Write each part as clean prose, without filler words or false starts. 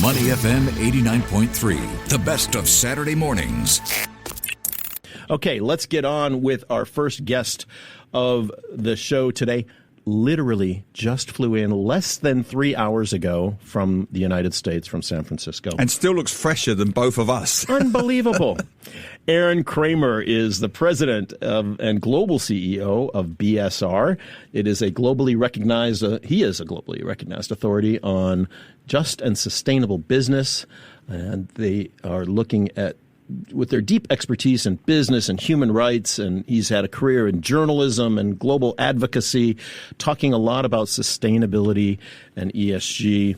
Money FM 89.3, the best of Saturday mornings. Okay, let's get on with our first guest of the show today. Literally just flew in less than 3 hours ago from the United States, from San Francisco. And still looks fresher than both of us. Unbelievable. Aron Cramer is the president and global CEO of BSR. It is a globally recognized, he is a globally recognized authority on just and sustainable business. And they are looking at, with their deep expertise in business and human rights, and he's had a career in journalism and global advocacy, talking a lot about sustainability and ESG.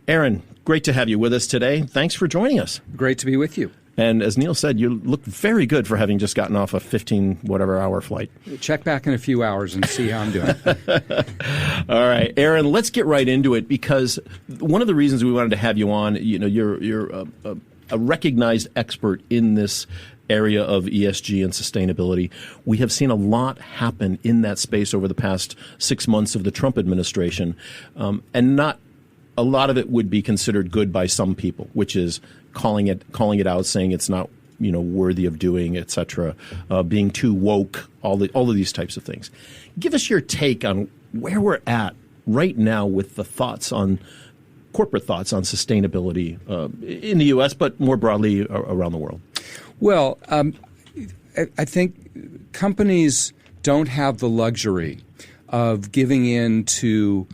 Aron, great to have you with us today. Thanks for joining us. Great to be with you. And as Neil said, you look very good for having just gotten off a 15-whatever-hour flight. Check back in a few hours and see how I'm doing. All right, Aron, let's get right into it, because one of the reasons we wanted to have you on, you're a recognized expert in this area of ESG and sustainability. We have seen a lot happen in that space over the past 6 months of the Trump administration, and not a lot of it would be considered good by some people, which is calling it out, saying it's not worthy of doing, etc., being too woke, all of these types of things. Give us your take on where we're at right now with the corporate thoughts on sustainability in the U.S., but more broadly around the world. Well, I think companies don't have the luxury of giving in to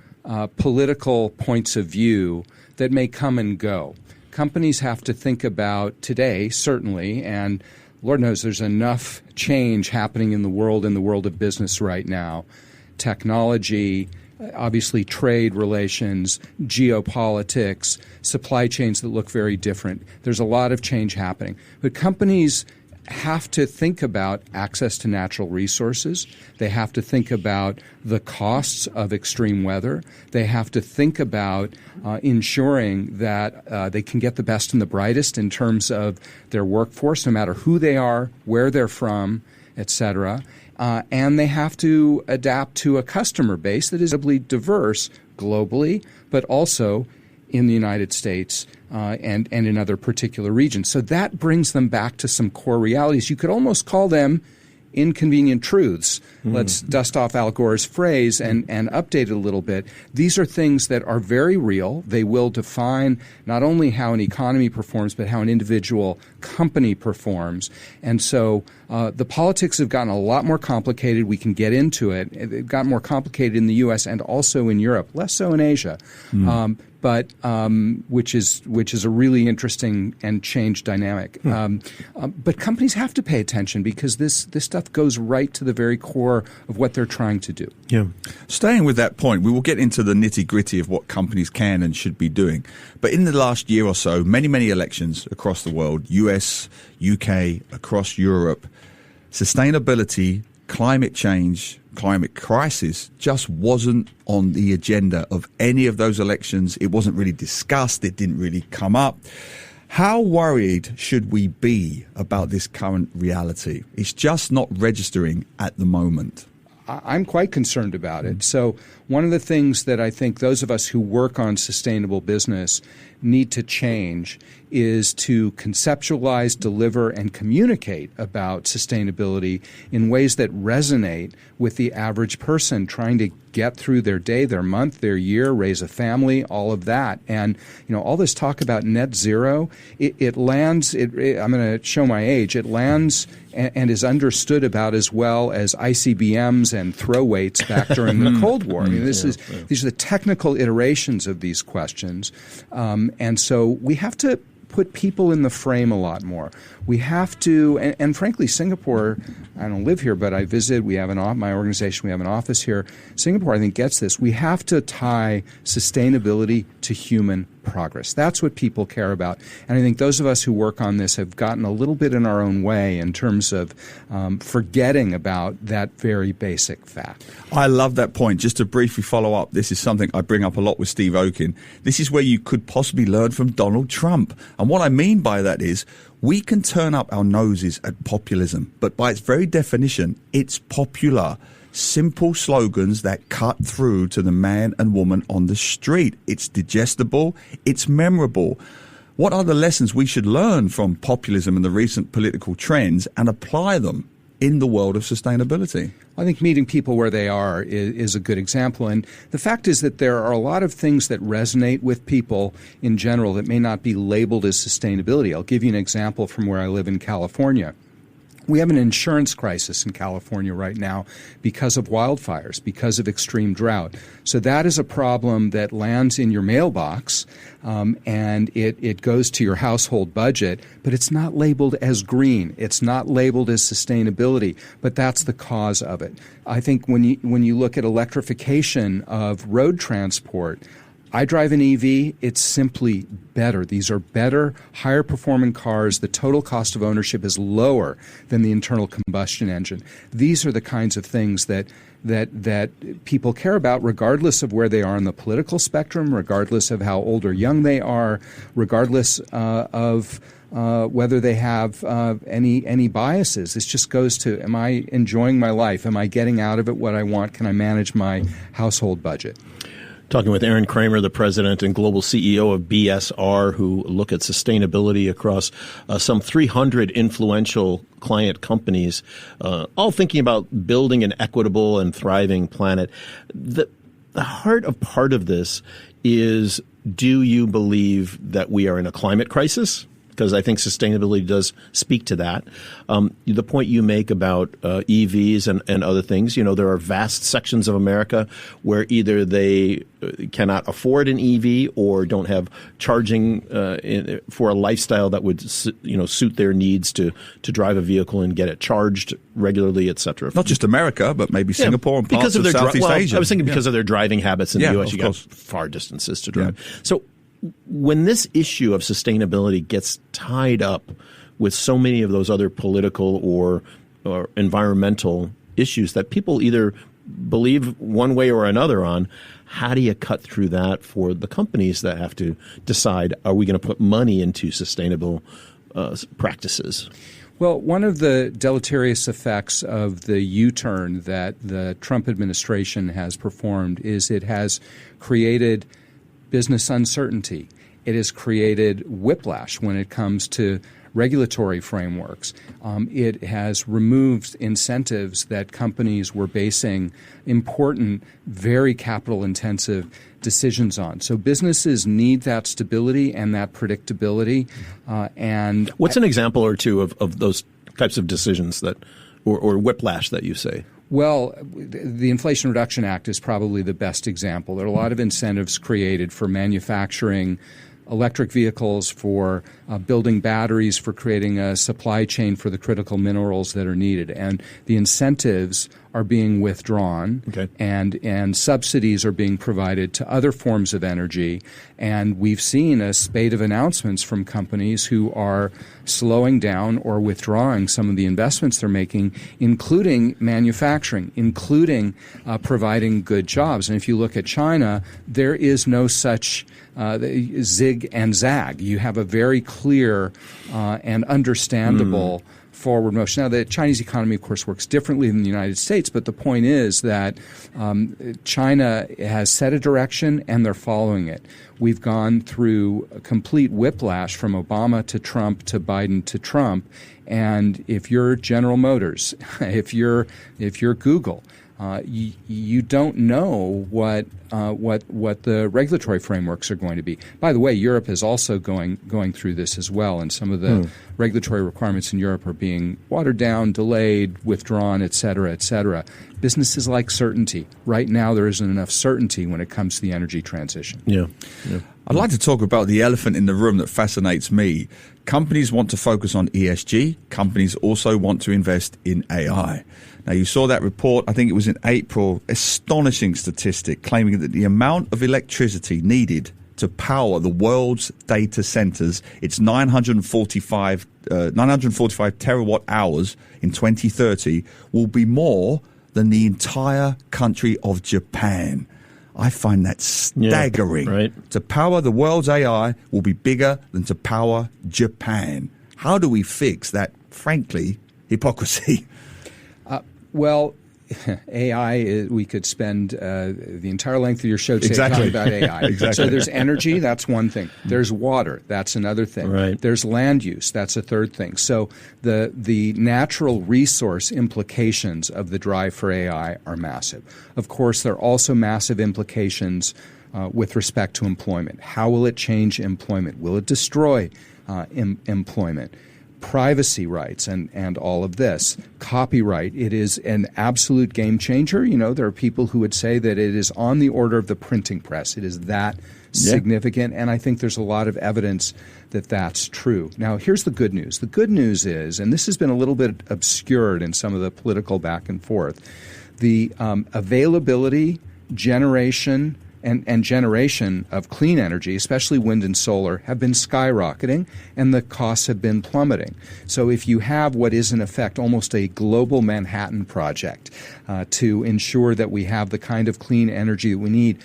political points of view that may come and go. Companies have to think about today, certainly, and Lord knows there's enough change happening in the world of business right now. Technology, obviously trade relations, geopolitics, supply chains that look very different. There's a lot of change happening. But companies have to think about access to natural resources. They have to think about the costs of extreme weather. They have to think about ensuring that they can get the best and the brightest in terms of their workforce, no matter who they are, where they're from, etc. And they have to adapt to a customer base that is diverse globally, but also in the United States and in other particular regions. So that brings them back to some core realities. You could almost call them inconvenient truths. Let's dust off Al Gore's phrase and update it a little bit. These are things that are very real. They will define not only how an economy performs, but how an individual company performs. And so the politics have gotten a lot more complicated. We can get into it. It got more complicated in the U.S. and also in Europe, less so in Asia. But which is a really interesting and changed dynamic. But companies have to pay attention, because this stuff goes right to the very core of what they're trying to do. Yeah. Staying with that point, we will get into the nitty-gritty of what companies can and should be doing. But in the last year or so, many elections across the world, US, UK, across Europe, sustainability, climate change, climate crisis just wasn't on the agenda of any of those elections. It wasn't really discussed. It didn't really come up. How worried should we be about this current reality? It's just not registering at the moment. I'm quite concerned about it. So one of the things that I think those of us who work on sustainable business need to change is to conceptualize, deliver, and communicate about sustainability in ways that resonate with the average person trying to get through their day, their month, their year, raise a family, all of that. And, all this talk about net zero, it lands, I'm going to show my age, it lands and is understood about as well as ICBMs and throw weights back during the Cold War. I mean, these are the technical iterations of these questions. And so we have to put people in the frame a lot more. We have to, and frankly, Singapore, I don't live here, but I visit. We have my organization, we have an office here. Singapore, I think, gets this. We have to tie sustainability to human progress. That's what people care about. And I think those of us who work on this have gotten a little bit in our own way in terms of forgetting about that very basic fact. I love that point. Just to briefly follow up, this is something I bring up a lot with Steve Okin. This is where you could possibly learn from Donald Trump. And what I mean by that is we can turn up our noses at populism, but by its very definition, it's popular. Simple slogans that cut through to the man and woman on the street. It's digestible. It's memorable. What are the lessons we should learn from populism and the recent political trends and apply them in the world of sustainability? I think meeting people where they are is a good example. And the fact is that there are a lot of things that resonate with people in general that may not be labeled as sustainability. I'll give you an example from where I live in California. We have an insurance crisis in California right now because of wildfires, because of extreme drought. So that is a problem that lands in your mailbox, and it goes to your household budget, but it's not labeled as green. It's not labeled as sustainability, but that's the cause of it. I think when you look at electrification of road transport, I drive an EV. It's simply better. These are better, higher performing cars. The total cost of ownership is lower than the internal combustion engine. These are the kinds of things that people care about, regardless of where they are on the political spectrum, regardless of how old or young they are, regardless of whether they have any biases. This just goes to, am I enjoying my life? Am I getting out of it what I want? Can I manage my household budget? Talking with Aron Cramer, the president and global CEO of BSR, who look at sustainability across some 300 influential client companies, all thinking about building an equitable and thriving planet. The heart of part of this is, do you believe that we are in a climate crisis? Because I think sustainability does speak to that. The point you make about EVs and other things, there are vast sections of America where either they cannot afford an EV or don't have charging for a lifestyle that would suit their needs to drive a vehicle and get it charged regularly, et cetera. Not just America, but maybe Singapore and parts of Southeast Asia. I was thinking because of their driving habits in the U.S., you got far distances to drive. Yeah. So when this issue of sustainability gets tied up with so many of those other political or environmental issues that people either believe one way or another on, how do you cut through that for the companies that have to decide, are we going to put money into sustainable practices? Well, one of the deleterious effects of the U-turn that the Trump administration has performed is it has created business uncertainty. It has created whiplash when it comes to regulatory frameworks. It has removed incentives that companies were basing important, very capital-intensive decisions on. So businesses need that stability and that predictability. And what's an example or two of those types of decisions that, or whiplash that you say? Well, the Inflation Reduction Act is probably the best example. There are a lot of incentives created for manufacturing electric vehicles, for building batteries, for creating a supply chain for the critical minerals that are needed. And the incentives are being withdrawn, and subsidies are being provided to other forms of energy. And we've seen a spate of announcements from companies who are slowing down or withdrawing some of the investments they're making, including manufacturing, including providing good jobs. And if you look at China, there is no such zig and zag. You have a very clear and understandable forward motion. Now, the Chinese economy, of course, works differently than the United States, but the point is that China has set a direction and they're following it. We've gone through a complete whiplash from Obama to Trump to Biden to Trump, and if you're General Motors, if you're Google, you don't know what the regulatory frameworks are going to be. By the way, Europe is also going through this as well, and some of the regulatory requirements in Europe are being watered down, delayed, withdrawn, et cetera, et cetera. Businesses like certainty. Right now, there isn't enough certainty when it comes to the energy transition. Yeah. I'd like to talk about the elephant in the room that fascinates me. Companies want to focus on ESG. Companies also want to invest in AI. Now, you saw that report, I think it was in April, astonishing statistic claiming that the amount of electricity needed to power the world's data centers, it's 945 terawatt hours in 2030, will be more than the entire country of Japan. I find that staggering. Yeah, right. To power the world's AI will be bigger than to power Japan. How do we fix that, frankly, hypocrisy? Well, AI, we could spend the entire length of your show today talking about AI. Exactly. So there's energy, that's one thing. There's water, that's another thing. Right. There's land use, that's a third thing. So the natural resource implications of the drive for AI are massive. Of course, there are also massive implications with respect to employment. How will it change employment? Will it destroy employment? Privacy rights and all of this. Copyright, it is an absolute game changer. You know, there are people who would say that it is on the order of the printing press. It is that significant, and I think there's a lot of evidence that that's true. Now, here's the good news. The good news is, and this has been a little bit obscured in some of the political back and forth, the availability, generation, and generation of clean energy, especially wind and solar, have been skyrocketing, and the costs have been plummeting. So if you have what is in effect almost a global Manhattan Project to ensure that we have the kind of clean energy that we need,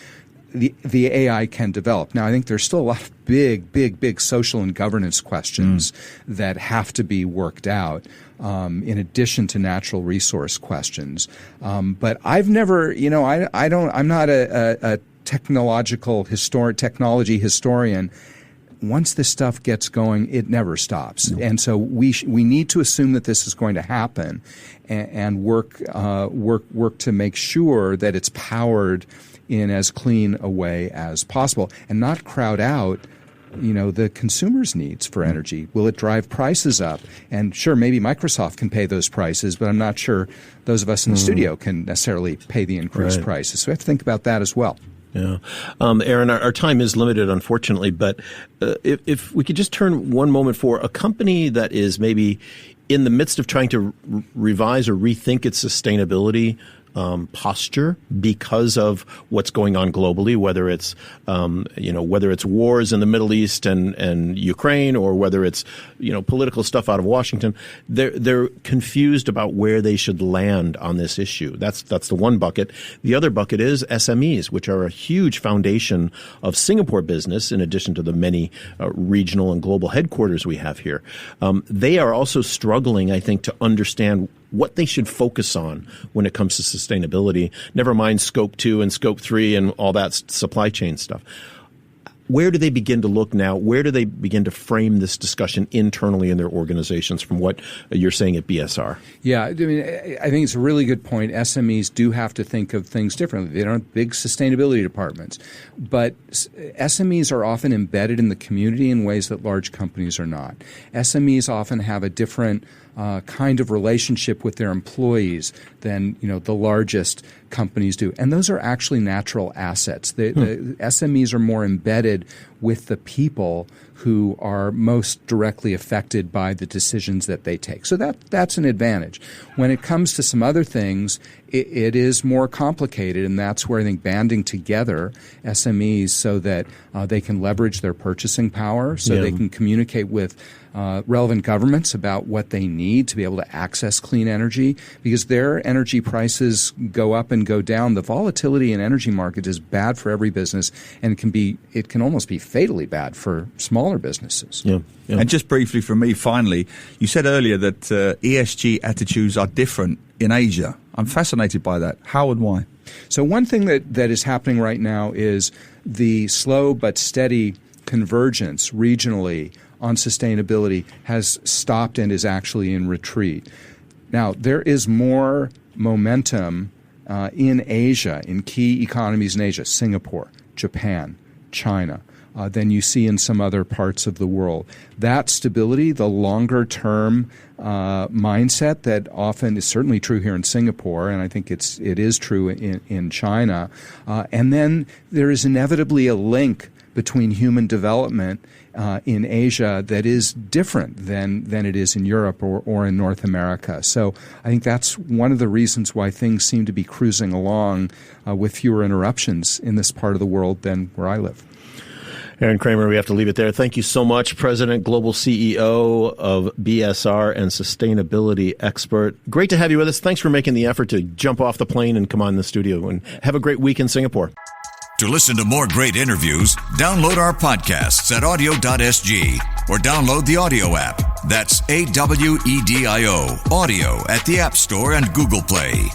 the AI can develop. Now, I think there's still a lot of big social and governance questions that have to be worked out. In addition to natural resource questions, but I've never, I'm not a technology historian. Once this stuff gets going, it never stops, and so we need to assume that this is going to happen, and work to make sure that it's powered in as clean a way as possible, and not crowd out the consumer's needs for energy. Will it drive prices up? And sure, maybe Microsoft can pay those prices, but I'm not sure those of us in the studio can necessarily pay the increased prices. So we have to think about that as well. Yeah. Aron, our time is limited, unfortunately, but if we could just turn one moment for a company that is maybe in the midst of trying to revise or rethink its sustainability posture because of what's going on globally, whether it's wars in the Middle East and Ukraine, or whether it's political stuff out of Washington. They're confused about where they should land on this issue. That's the one bucket. The other bucket is SMEs, which are a huge foundation of Singapore business, in addition to the many regional and global headquarters we have here. They are also struggling, I think, to understand what they should focus on when it comes to sustainability, never mind Scope 2 and Scope 3 and all that supply chain stuff. Where do they begin to look now? Where do they begin to frame this discussion internally in their organizations from what you're saying at BSR? Yeah, I mean, I think it's a really good point. SMEs do have to think of things differently. They don't have big sustainability departments. But SMEs are often embedded in the community in ways that large companies are not. SMEs often have a different kind of relationship with their employees than the largest companies do, and those are actually natural assets. The SMEs are more embedded with the people who are most directly affected by the decisions that they take. So that's an advantage. When it comes to some other things, it is more complicated, and that's where I think banding together SMEs so that they can leverage their purchasing power, so they can communicate with relevant governments about what they need to be able to access clean energy, because their energy prices go up and go down. The volatility in energy markets is bad for every business, and it can almost be fatally bad for smaller businesses. Yeah. And just briefly from me, finally, you said earlier that ESG attitudes are different in Asia. I'm fascinated by that. How and why? So one thing that is happening right now is the slow but steady convergence regionally on sustainability has stopped and is actually in retreat. Now, there is more momentum in Asia, in key economies in Asia, Singapore, Japan, China, than you see in some other parts of the world. That stability, the longer-term mindset that often is certainly true here in Singapore, and I think it is true in China. And then there is inevitably a link between human development in Asia that is different than it is in Europe or in North America. So I think that's one of the reasons why things seem to be cruising along with fewer interruptions in this part of the world than where I live. Aron Cramer, we have to leave it there. Thank you so much, President, Global CEO of BSR and sustainability expert. Great to have you with us. Thanks for making the effort to jump off the plane and come on the studio, and have a great week in Singapore. To listen to more great interviews, download our podcasts at audio.sg or download the audio app. That's AWEDIO, audio at the App Store and Google Play.